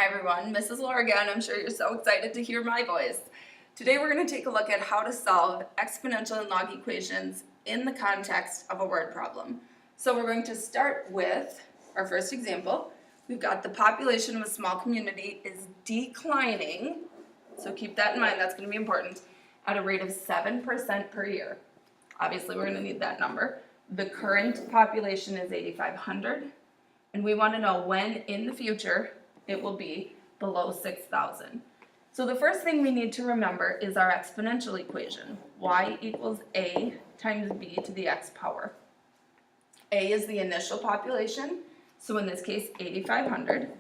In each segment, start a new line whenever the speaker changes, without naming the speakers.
Hi everyone, Mrs. Laura again. I'm sure you're so excited to hear my voice. Today we're going to take a look at how to solve exponential and log equations in the context of a word problem. So we're going to start with our first example. We've got the population of a small community is declining, so keep that in mind, that's going to be important, at a rate of 7% per year. Obviously we're going to need that number. The current population is 8,500. And we want to know when in the future it will be below 6,000. So the first thing we need to remember is our exponential equation. Y equals A times B to the x power. A is the initial population, so in this case 8,500.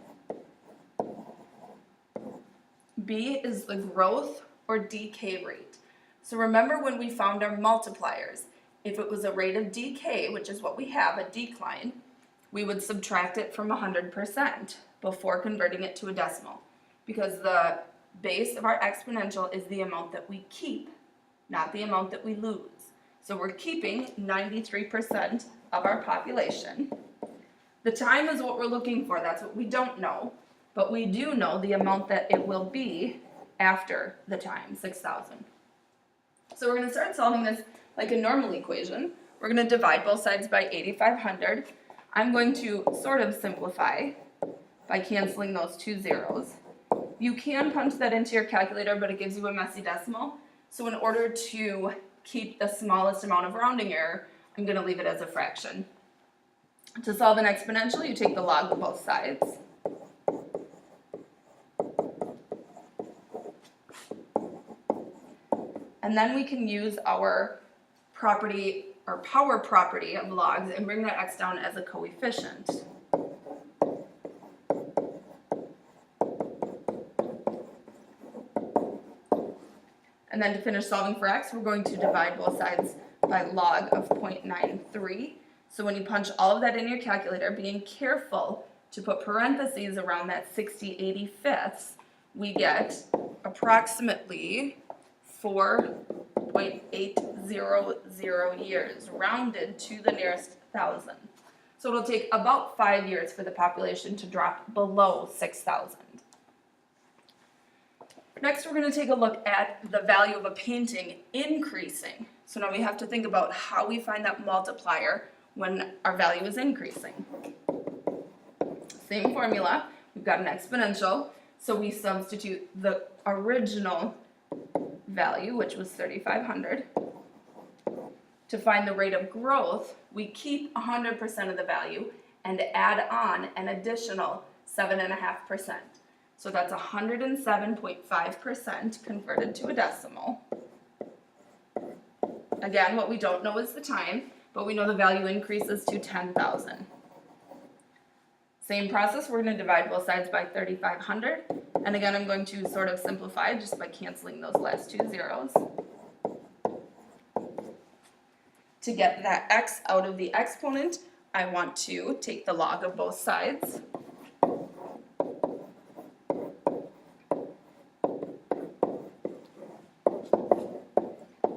B is the growth or decay rate. So remember when we found our multipliers, if it was a rate of decay, which is what we have, a decline, we would subtract it from 100% before converting it to a decimal, because the base of our exponential is the amount that we keep, not the amount that we lose. So we're keeping 93% of our population. The time is what we're looking for, that's what we don't know, but we do know the amount that it will be after the time, 6,000. So we're going to start solving this like a normal equation. We're going to divide both sides by 8,500. I'm going to sort of simplify by canceling those two zeros. You can punch that into your calculator, but it gives you a messy decimal. So in order to keep the smallest amount of rounding error, I'm going to leave it as a fraction. To solve an exponential, you take the log of both sides. And then we can use our property or power property of logs and bring that x down as a coefficient. And then to finish solving for x, we're going to divide both sides by log of 0.93. So when you punch all of that in your calculator, being careful to put parentheses around that 60/85ths, we get approximately 4.800 years, rounded to the nearest thousand. So it'll take about 5 years for the population to drop below 6,000. Next, we're going to take a look at the value of a painting increasing. So now we have to think about how we find that multiplier when our value is increasing. Same formula, we've got an exponential, so we substitute the original value, which was 3,500. To find the rate of growth, we keep 100% of the value and add on an additional 7.5%. So that's 107.5% converted to a decimal. Again, what we don't know is the time, but we know the value increases to 10,000. Same process, we're going to divide both sides by 3,500. And again, I'm going to sort of simplify just by canceling those last two zeros. To get that x out of the exponent, I want to take the log of both sides.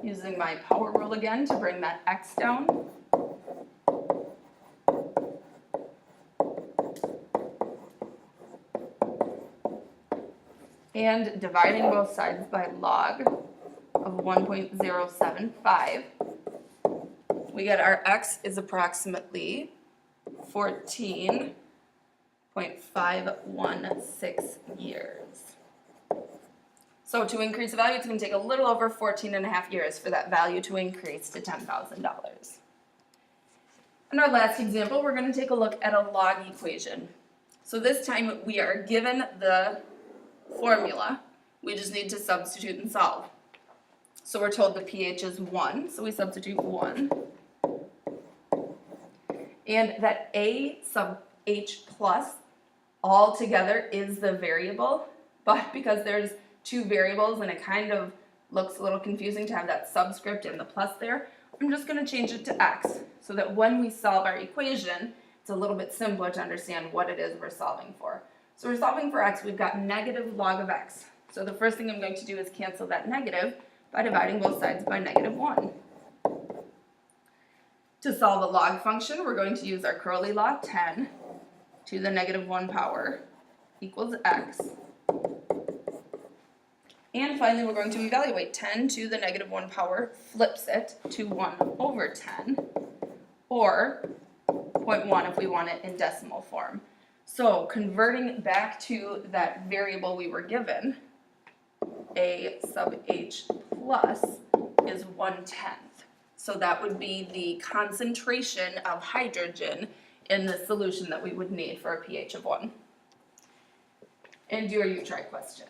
Using my power rule again to bring that x down. And dividing both sides by log of 1.075, we get our x is approximately 14.516 years. So to increase the value, it's going to take a little over 14.5 years for that value to increase to $10,000. In our last example, we're going to take a look at a log equation. So this time we are given the formula, we just need to substitute and solve. So we're told the pH is 1, so we substitute 1. And that A sub H plus all together is the variable, but because there's two variables and it kind of looks a little confusing to have that subscript and the plus there, I'm just going to change it to x so that when we solve our equation, it's a little bit simpler to understand what it is we're solving for. So we're solving for x, we've got negative log of x. So the first thing I'm going to do is cancel that negative by dividing both sides by -1. To solve a log function, we're going to use our curly law, 10 to the -1 power equals x. And finally, we're going to evaluate 10 to the negative 1 power flips it to 1 over 10, or 0.1 if we want it in decimal form. So converting back to that variable we were given, a sub h plus is 1/10. So that would be the concentration of hydrogen in the solution that we would need for a pH of 1. And your U-try question.